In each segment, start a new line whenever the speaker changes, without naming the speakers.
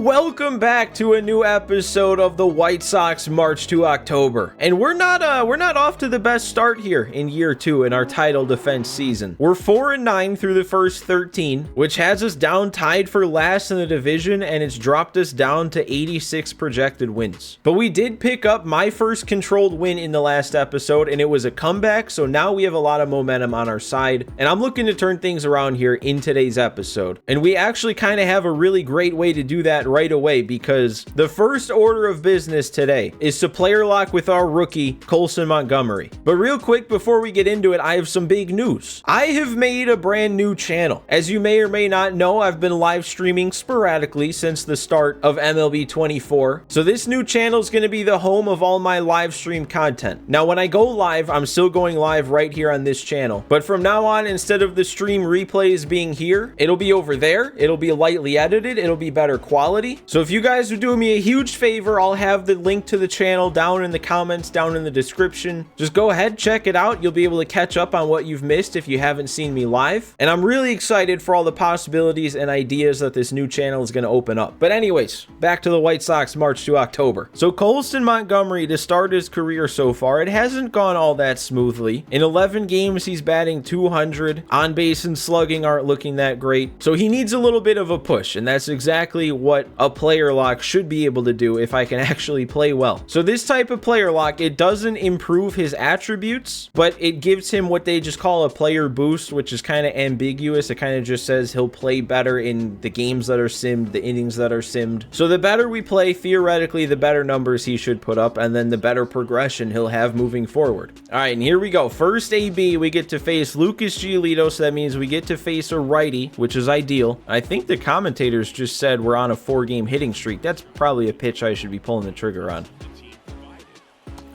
welcome back to a new episode of the White Sox March to October. And we're not off to the best start here in year 2 in our title defense season. We're 4-9 through the first 13, which has us down tied for last in the division, and it's dropped us down to 86 projected wins. But we did pick up my first controlled win in the last episode, and it was a comeback, so now we have a lot of momentum on our side, and I'm looking to turn things around here in today's episode. And we actually kind of have a really great way to do that right away, because the first order of business today is to player lock with our rookie Colson Montgomery. But real quick before we get into it, I have some big news. I have made a brand new channel. As you may or may not know, I've been live streaming sporadically since the start of MLB 24. So this new channel is going to be the home of all my live stream content. Now when I go live, I'm still going live right here on this channel, but from now on, instead of the stream replays being here, it'll be over there. It'll be lightly edited. It'll be better quality. So if you guys are doing me a huge favor, I'll have the link to the channel down in the comments, down in the description. Just go ahead, check it out. You'll be able to catch up on what you've missed if you haven't seen me live. And I'm really excited for all the possibilities and ideas that this new channel is going to open up. But anyways, back to the White Sox March to October. So Colson Montgomery, to start his career so far, it hasn't gone all that smoothly. In 11 games, he's batting 200. On base and slugging aren't looking that great. So he needs a little bit of a push, and that's exactly what a player lock should be able to do if I can actually play well. So this type of player lock, it doesn't improve his attributes, but it gives him what they just call a player boost, which is kind of ambiguous. It kind of just says he'll play better in the games that are simmed, the innings that are simmed. So the better we play, theoretically, the better numbers he should put up, and then the better progression he'll have moving forward. All right, and here we go. First AB, we get to face Lucas Giolito, so that means we get to face a righty, which is ideal. I think the commentators just said we're on a 4-game hitting streak. That's probably a pitch I should be pulling the trigger on.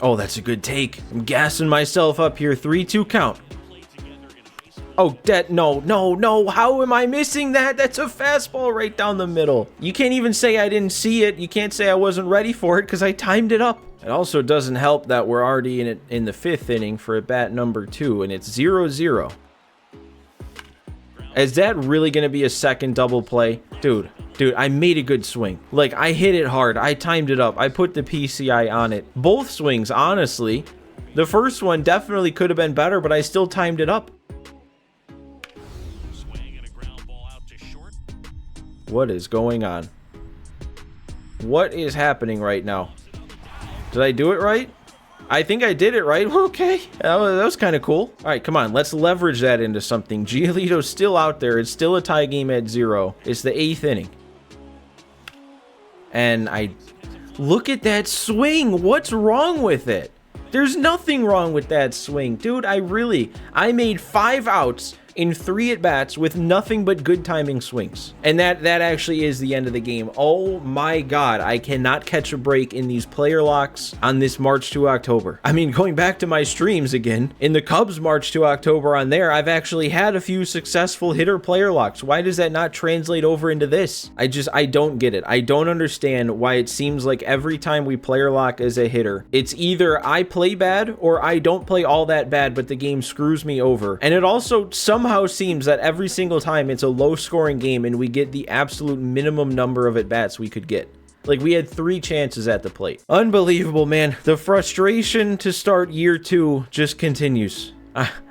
Oh, that's a good take. I'm gassing myself up here. 3-2 count. Oh, no. How am I missing that? That's a fastball right down the middle. You can't even say I didn't see it. You can't say I wasn't ready for it because I timed it up. It also doesn't help that we're already in the 5th inning for at bat number 2, and it's 0-0. Is that really going to be a second double play? Dude, I made a good swing. Like, I hit it hard. I timed it up. I put the PCI on it. Both swings, honestly. The first one definitely could have been better, but I still timed it up. What is going on? What is happening right now? Did I do it right? I think I did it right. Okay, that was kind of cool. All right, come on, let's leverage that into something. Giolito's still out there. It's still a tie game at 0. It's the 8th inning. And look at that swing. What's wrong with it? There's nothing wrong with that swing. Dude, I made 5 outs in 3 at-bats with nothing but good timing swings. And that actually is the end of the game. Oh my god, I cannot catch a break in these player locks on this March to October. I mean, going back to my streams again, in the Cubs March to October on there, I've actually had a few successful hitter player locks. Why does that not translate over into this? I don't get it. I don't understand why it seems like every time we player lock as a hitter, it's either I play bad or I don't play all that bad, but the game screws me over. And it also somehow seems that every single time it's a low scoring game and we get the absolute minimum number of at-bats we could get. Like, we had 3 chances at the plate. Unbelievable, man. The frustration to start year 2 just continues.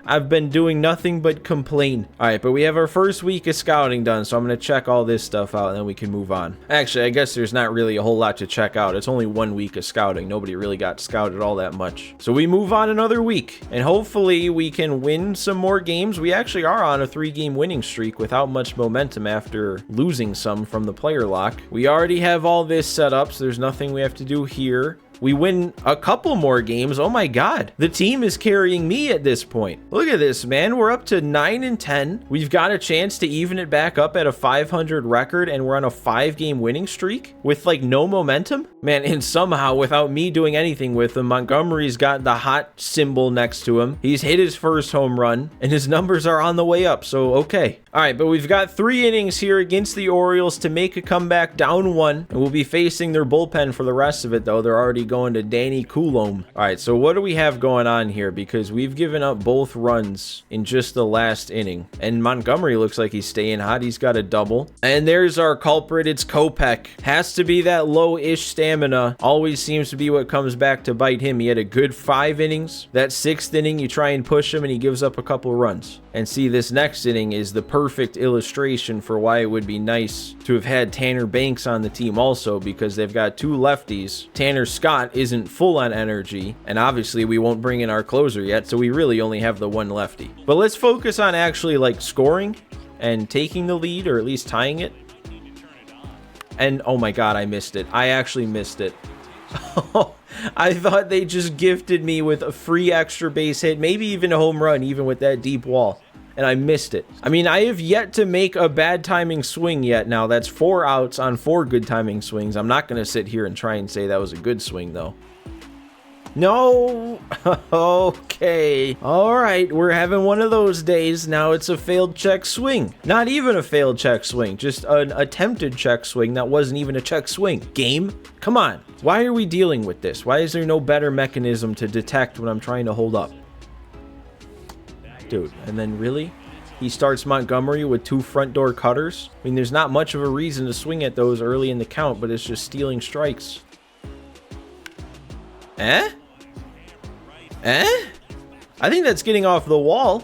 I've been doing nothing but complain. All right, but we have our first week of scouting done, so I'm going to check all this stuff out, and then we can move on. Actually, I guess there's not really a whole lot to check out. It's only 1 week of scouting. Nobody really got scouted all that much. So we move on another week, and hopefully we can win some more games. We actually are on a 3-game winning streak without much momentum after losing some from the player lock. We already have all this set up, so there's nothing we have to do here. We win a couple more games. Oh my god. The team is carrying me at this point. Look at this, man. We're up to 9-10. We've got a chance to even it back up at a 500 record, and we're on a 5-game winning streak with like no momentum. Man, and somehow, without me doing anything with him, Montgomery's got the hot symbol next to him. He's hit his first home run, and his numbers are on the way up, so okay. All right, but we've got 3 innings here against the Orioles to make a comeback down 1, and we'll be facing their bullpen for the rest of it, though. They're already going to Danny Coulombe. All right, so what do we have going on here? Because we've given up both runs in just the last inning, and Montgomery looks like he's staying hot. He's got a double, and there's our culprit. It's Kopech. Has to be that low-ish stamina. Always seems to be what comes back to bite him. He had a good 5 innings. That 6th inning, you try and push him, and he gives up a couple runs. And see, this next inning is the perfect illustration for why it would be nice to have had Tanner Banks on the team also, because they've got 2 lefties. Tanner Scott isn't full on energy, and obviously we won't bring in our closer yet, so we really only have the 1 lefty. But let's focus on actually like scoring and taking the lead, or at least tying it. And oh my god, I missed it. I actually missed it. I thought they just gifted me with a free extra base hit, maybe even a home run, even with that deep wall. And I missed it. I mean, I have yet to make a bad timing swing yet. Now, that's 4 outs on 4 good timing swings. I'm not going to sit here and try and say that was a good swing, though. No. Okay. All right. We're having one of those days. Now it's a failed check swing. Not even a failed check swing. Just an attempted check swing that wasn't even a check swing. Game? Come on. Why are we dealing with this? Why is there no better mechanism to detect when I'm trying to hold up? Dude, and then really? He starts Montgomery with 2 front door cutters? I mean, there's not much of a reason to swing at those early in the count, but it's just stealing strikes. Eh? I think that's getting off the wall.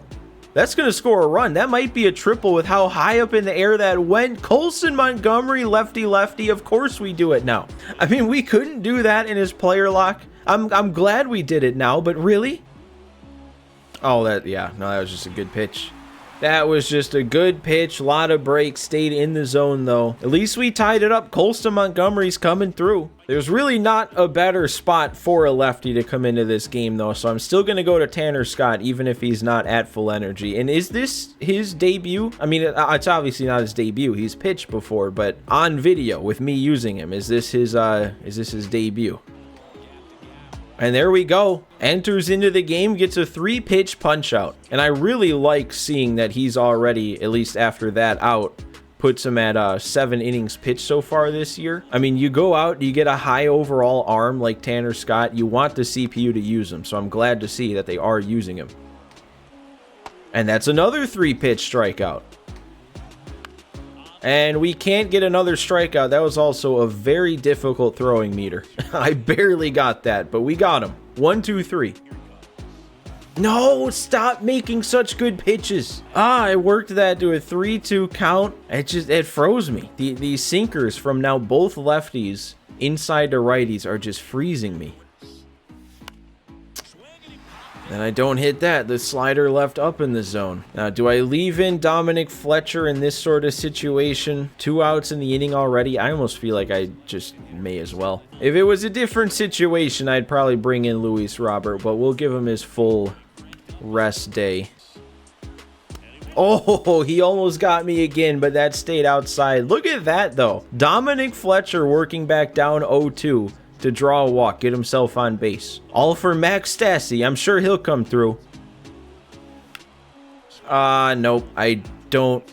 That's going to score a run. That might be a triple with how high up in the air that went. Colson, Montgomery, lefty. Of course we do it now. I mean, we couldn't do that in his player lock. I'm glad we did it now, but really? Oh, that was just a good pitch. That was just a good pitch. A lot of breaks. Stayed in the zone, though. At least we tied it up. Colson Montgomery's coming through. There's really not a better spot for a lefty to come into this game, though. So I'm still going to go to Tanner Scott, even if he's not at full energy. And is this his debut? I mean, it's obviously not his debut. He's pitched before, but on video with me using him, is this his debut? And there we go. Enters into the game, gets a 3-pitch punch out. And I really like seeing that he's already, at least after that out, puts him at 7 innings pitched so far this year. I mean, you go out, you get a high overall arm like Tanner Scott. You want the CPU to use him. So I'm glad to see that they are using him. And that's another 3-pitch strikeout. And we can't get another strikeout. That was also a very difficult throwing meter. I barely got that, but we got him. 1, 2, 3. No, stop making such good pitches. I worked that to a 3-2 count. It froze me. These sinkers from now both lefties inside to righties are just freezing me. And I don't hit that. The slider left up in the zone. Now, do I leave in Dominic Fletcher in this sort of situation? 2 outs in the inning already. I almost feel like I just may as well. If it was a different situation, I'd probably bring in Luis Robert, but we'll give him his full rest day. Oh, he almost got me again, but that stayed outside. Look at that, though. Dominic Fletcher working back down 0-2. To draw a walk, get himself on base. All for Max Stassi. I'm sure he'll come through. Nope. I don't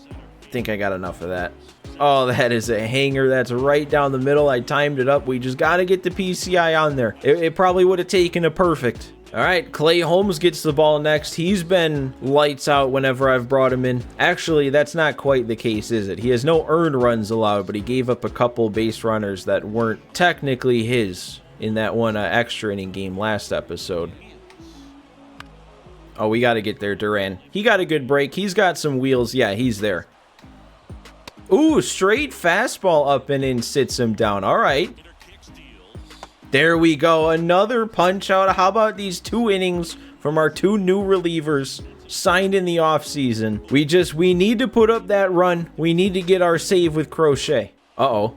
think I got enough of that. Oh, that is a hanger. That's right down the middle. I timed it up. We just got to get the PCI on there. It probably would have taken a perfect. All right, Clay Holmes gets the ball next. He's been lights out whenever I've brought him in. Actually, that's not quite the case, is it? He has no earned runs allowed, but he gave up a couple base runners that weren't technically his in that one extra inning game last episode. Oh, we got to get there, Duran. He got a good break. He's got some wheels. Yeah, he's there. Ooh, straight fastball up and in, sits him down. All right. There we go. Another punch out. How about these 2 innings from our 2 new relievers signed in the offseason? We need to put up that run. We need to get our save with Crochet. Uh-oh.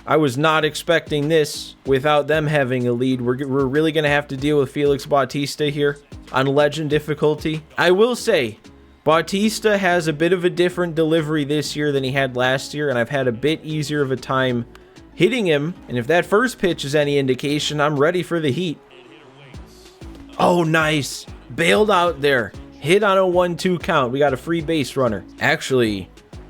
I was not expecting this without them having a lead. We're really going to have to deal with Felix Bautista here on legend difficulty. I will say, Bautista has a bit of a different delivery this year than he had last year, and I've had a bit easier of a time hitting him. And if that first pitch is any indication, I'm ready for the heat. Oh, nice. Bailed out there. Hit on a 1-2 count. We got a free base runner. Actually,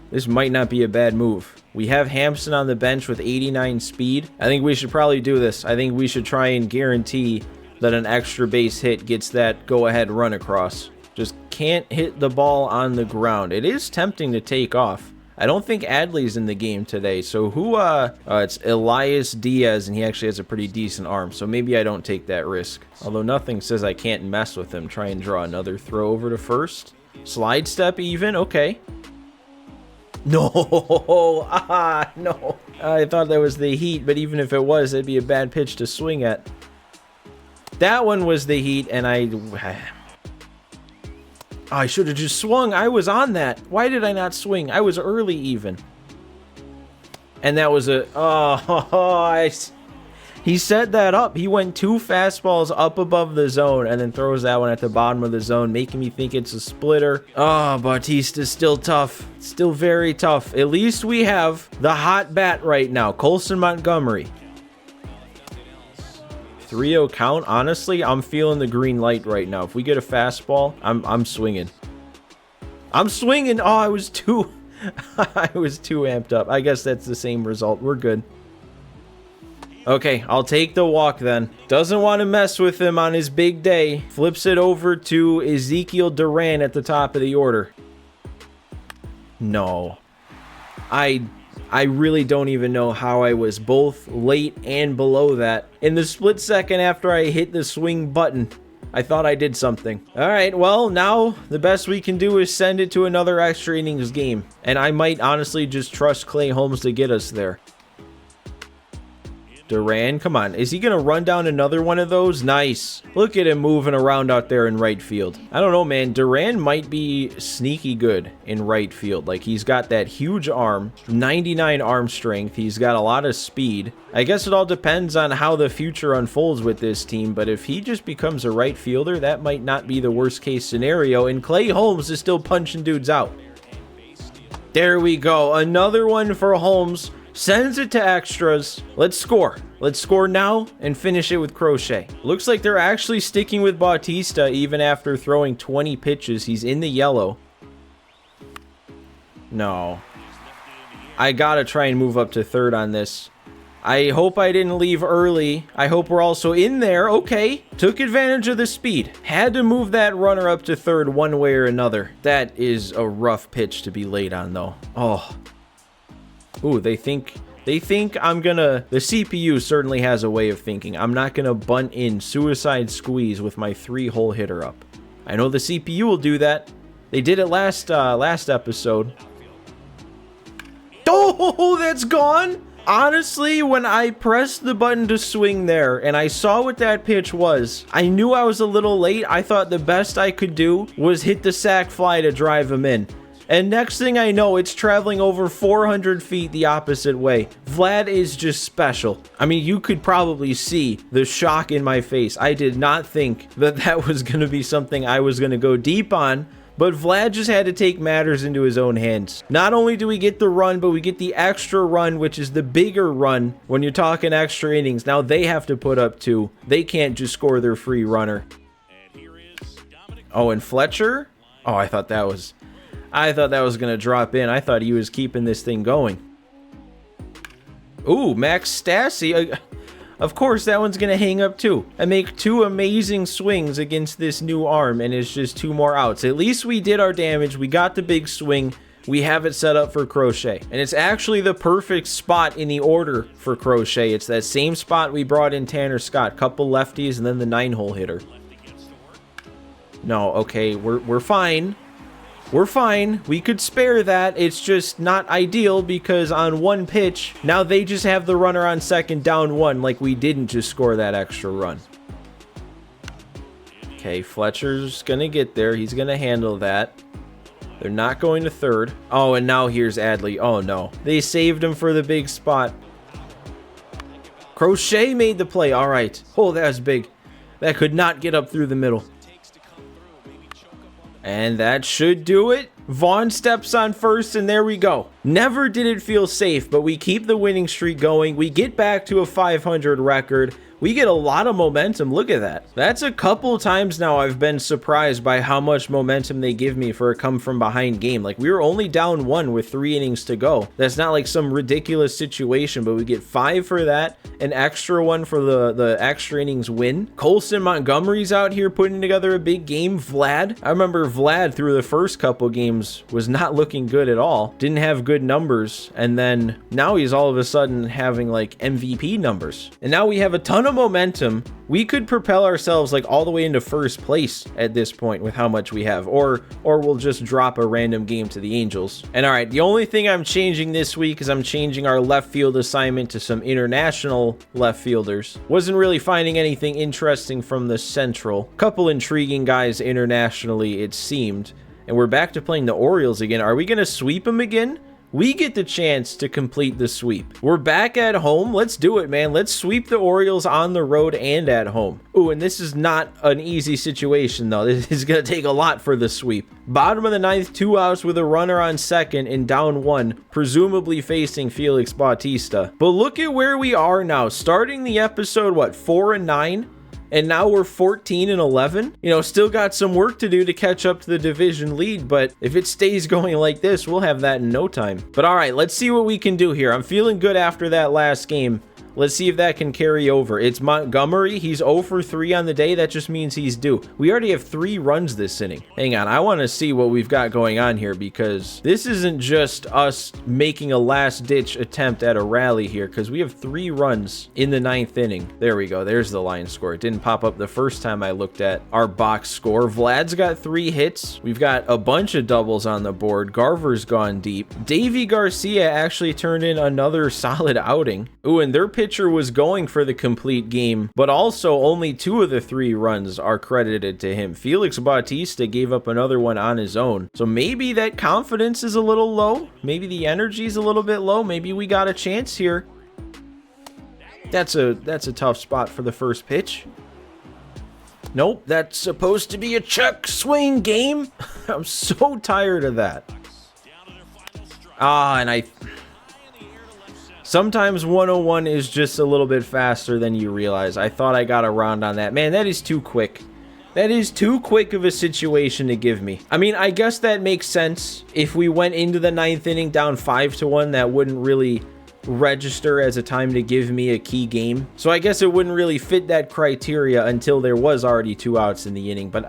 this might not be a bad move. We have Hampson on the bench with 89 speed. I think we should probably do this. I think we should try and guarantee that an extra base hit gets that go-ahead run across. Just can't hit the ball on the ground. It is tempting to take off. I don't think Adley's in the game today. So who, it's Elias Diaz, and he actually has a pretty decent arm. So maybe I don't take that risk. Although nothing says I can't mess with him. Try and draw another throw over to first. Slide step even, okay. No, no. I thought that was the heat, but even if it was, it'd be a bad pitch to swing at. That one was the heat, and I should have just swung. I was on that. Why did I not swing? I was early even. And that was a... he set that up. He went 2 fastballs up above the zone and then throws that one at the bottom of the zone, making me think it's a splitter. Oh, Bautista's still tough. Still very tough. At least we have the hot bat right now. Colson Montgomery. 3-0 count. Honestly, I'm feeling the green light right now. If we get a fastball, I'm swinging. I'm swinging. Oh, I was too amped up. I guess that's the same result. We're good. Okay, I'll take the walk then. Doesn't want to mess with him on his big day. Flips it over to Ezekiel Duran at the top of the order. No. I really don't even know how I was both late and below that. In the split second after I hit the swing button, I thought I did something. All right, well, now the best we can do is send it to another extra innings game. And I might honestly just trust Clay Holmes to get us there. Duran, come on. Is he going to run down another one of those? Nice. Look at him moving around out there in right field. I don't know, man. Duran might be sneaky good in right field. Like, he's got that huge arm, 99 arm strength. He's got a lot of speed. I guess it all depends on how the future unfolds with this team, but if he just becomes a right fielder, that might not be the worst case scenario, and Clay Holmes is still punching dudes out. There we go. Another one for Holmes. Sends it to extras. Let's score. Let's score now and finish it with Crochet. Looks like they're actually sticking with Bautista even after throwing 20 pitches. He's in the yellow. No. I gotta try and move up to third on this. I hope I didn't leave early. I hope we're also in there. Okay. Took advantage of the speed. Had to move that runner up to third one way or another. That is a rough pitch to be laid on, though. Oh. Ooh, they think I'm gonna... The CPU certainly has a way of thinking. I'm not gonna bunt in suicide squeeze with my 3-hole hitter up. I know the CPU will do that. They did it last episode. Oh, that's gone! Honestly, when I pressed the button to swing there and I saw what that pitch was, I knew I was a little late. I thought the best I could do was hit the sac fly to drive him in. And next thing I know, it's traveling over 400 feet the opposite way. Vlad is just special. I mean, you could probably see the shock in my face. I did not think that that was going to be something I was going to go deep on. But Vlad just had to take matters into his own hands. Not only do we get the run, but we get the extra run, which is the bigger run when you're talking extra innings. Now they have to put up 2. They can't just score their free runner. Oh, and Fletcher? Oh, I thought that was going to drop in. I thought he was keeping this thing going. Ooh, Max Stassi. Of course, that one's going to hang up too. I make 2 amazing swings against this new arm, and it's just 2 more outs. At least we did our damage. We got the big swing. We have it set up for Crochet. And it's actually the perfect spot in the order for Crochet. It's that same spot we brought in Tanner Scott. Couple lefties and then the 9-hole hitter. No, okay, we're fine. We're fine. We could spare that. It's just not ideal because on one pitch, now they just have the runner on second down 1 like we didn't just score that extra run. Okay, Fletcher's going to get there. He's going to handle that. They're not going to third. Oh, and now here's Adley. Oh, no. They saved him for the big spot. Crochet made the play. All right. Oh, that was big. That could not get up through the middle. And that should do it. Vaughn steps on first, and there we go. Never did it feel safe, but we keep the winning streak going. We get back to a 500 record. We get a lot of momentum. Look at that. That's a couple times now I've been surprised by how much momentum they give me for a come from behind game. Like, we were only down 1 with 3 innings to go. That's not like some ridiculous situation, but we get 5 for that, an extra 1 for the extra innings win. Colson Montgomery's out here putting together a big game. Vlad, I remember Vlad through the first couple games was not looking good at all. Didn't have good numbers, and then now he's all of a sudden having like MVP numbers. And now we have a ton of momentum. We could propel ourselves like all the way into first place at this point with how much we have, or we'll just drop a random game to the Angels. And all right, the only thing I'm changing this week is I'm changing our left field assignment to some international left fielders. Wasn't really finding anything interesting from the Central. Couple intriguing guys internationally, it seemed. And we're back to playing the Orioles again. Are we gonna sweep them again? We get the chance to complete the sweep. We're back at home. Let's do it, man. Let's sweep the Orioles on the road and at home. Ooh, and this is not an easy situation, though. This is going to take a lot for the sweep. Bottom of the 9th, 2 outs with a runner on second and down 1, presumably facing Felix Bautista. But look at where we are now. Starting the episode, what, 4-9? And now we're 14-11. You know, still got some work to do to catch up to the division lead, but if it stays going like this, we'll have that in no time. But all right, let's see what we can do here. I'm feeling good after that last game. Let's see if that can carry over. It's Montgomery. He's 0 for 3 on the day. That just means he's due. We already have 3 runs this inning. Hang on. I want to see what we've got going on here, because this isn't just us making a last-ditch attempt at a rally here, because we have 3 runs in the 9th inning. There we go. There's the line score. It didn't pop up the first time I looked at our box score. Vlad's got 3 hits. We've got a bunch of doubles on the board. Garver's gone deep. Davy Garcia actually turned in another solid outing. Ooh, and their pitcher was going for the complete game, but also only 2 of the 3 runs are credited to him. Felix Bautista gave up another one on his own. So maybe that confidence is a little low. Maybe the energy is a little bit low. Maybe we got a chance here. That's a tough spot for the first pitch. Nope, that's supposed to be a check swing game. I'm so tired of that. And sometimes 101 is just a little bit faster than you realize. I thought I got around on that. Man, that is too quick. That is too quick of a situation to give me. I mean, I guess that makes sense. If we went into the 9th inning down 5-1, that wouldn't really register as a time to give me a key game. So I guess it wouldn't really fit that criteria until there was already 2 outs in the inning. But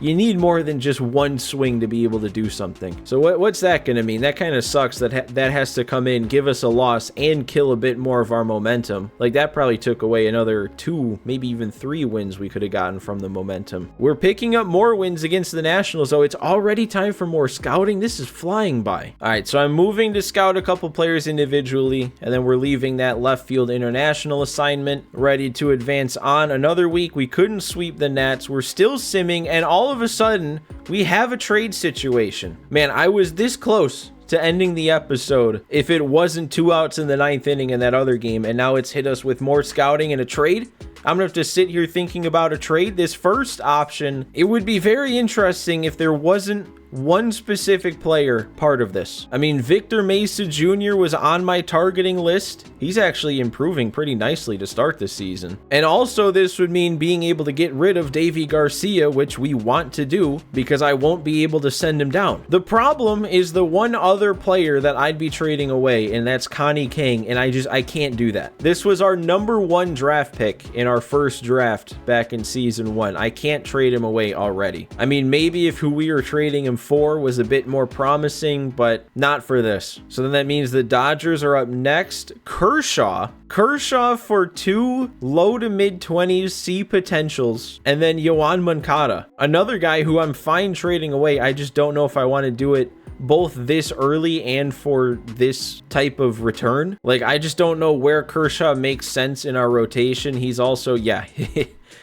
you need more than just 1 swing to be able to do something. So what's that going to mean? That kind of sucks that that has to come in, give us a loss, and kill a bit more of our momentum. Like, that probably took away another 2, maybe even 3 wins we could have gotten from the momentum. We're picking up more wins against the Nationals, though. It's already time for more scouting. This is flying by. All right, so I'm moving to scout a couple players individually, and then we're leaving that left field international assignment, ready to advance on. Another week, we couldn't sweep the Nats. We're still simming, and all of a sudden, we have a trade situation. Man, I was this close to ending the episode if it wasn't 2 outs in the 9th inning in that other game, and now it's hit us with more scouting and a trade. I'm gonna have to sit here thinking about a trade. This first option, it would be very interesting if there wasn't one specific player part of this. I mean, Victor Mesa Jr. was on my targeting list. He's actually improving pretty nicely to start the season. And also, this would mean being able to get rid of Davy Garcia, which we want to do because I won't be able to send him down. The problem is the one other player that I'd be trading away, and that's Connie Kang, and I can't do that. This was our #1 draft pick in our first draft back in season 1. I can't trade him away already. I mean, maybe if who we were trading him for was a bit more promising, but not for this. So then that means the Dodgers are up next. Kershaw for 2 low to mid 20s C potentials, and then Yoan Moncada, another guy who I'm fine trading away. I just don't know if I want to do it both this early and for this type of return. Like, I just don't know where Kershaw makes sense in our rotation. He's also,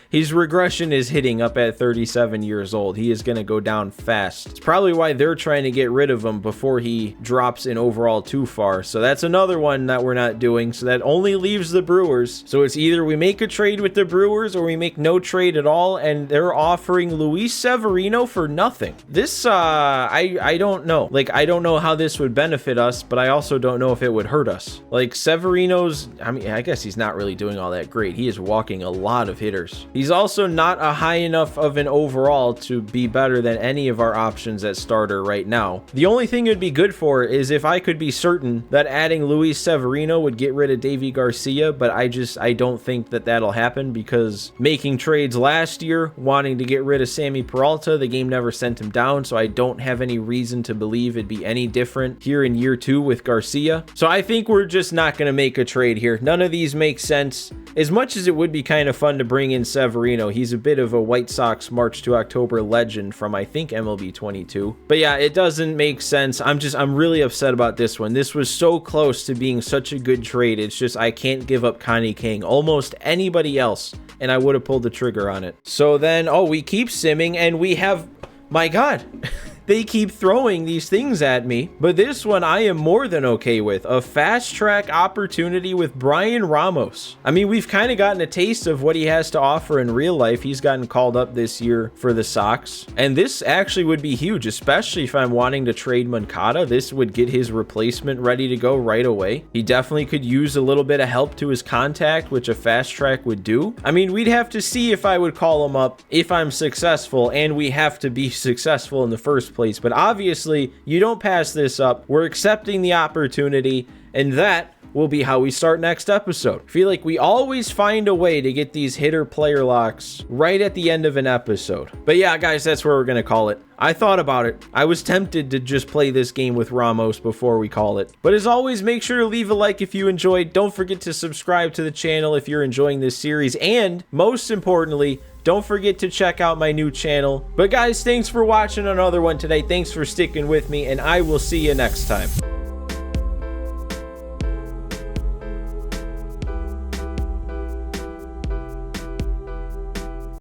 His regression is hitting up at 37 years old. He is going to go down fast. It's probably why they're trying to get rid of him before he drops in overall too far. So that's another one that we're not doing. So that only leaves the Brewers. So it's either we make a trade with the Brewers or we make no trade at all, and they're offering Luis Severino for nothing. This, I don't know. Like, I don't know how this would benefit us, but I also don't know if it would hurt us. Like, Severino's, I mean, I guess he's not really doing all that great. He is walking a lot of hitters. He's also not a high enough of an overall to be better than any of our options at starter right now. The only thing it'd be good for is if I could be certain that adding Luis Severino would get rid of Davy Garcia, but I don't think that that'll happen, because making trades last year, wanting to get rid of Sammy Peralta, the game never sent him down, so I don't have any reason to believe it'd be any different here in year 2 with Garcia. So I think we're just not going to make a trade here. None of these make sense. As much as it would be kind of fun to bring in Severino, he's a bit of a White Sox March to October legend from, I think, MLB 22. But yeah, it doesn't make sense. I'm really upset about this one. This was so close to being such a good trade. It's just I can't give up Connie King. Almost anybody else, and I would have pulled the trigger on it. So then, oh, we keep simming, and we have, my God. They keep throwing these things at me, but this one I am more than okay with. A fast track opportunity with Brian Ramos. I mean, we've kind of gotten a taste of what he has to offer in real life. He's gotten called up this year for the Sox, and this actually would be huge, especially if I'm wanting to trade Moncada. This would get his replacement ready to go right away. He definitely could use a little bit of help to his contact, which a fast track would do. I mean, we'd have to see if I would call him up if I'm successful, and we have to be successful in the first place. But obviously, you don't pass this up. We're accepting the opportunity, and that will be how we start next episode. I feel like we always find a way to get these hitter player locks right at the end of an episode. But yeah, guys, that's where we're going to call it. I thought about it. I was tempted to just play this game with Ramos before we call it. But as always, make sure to leave a like if you enjoyed. Don't forget to subscribe to the channel if you're enjoying this series. And most importantly, don't forget to check out my new channel. But guys, thanks for watching another one today. Thanks for sticking with me, and I will see you next time.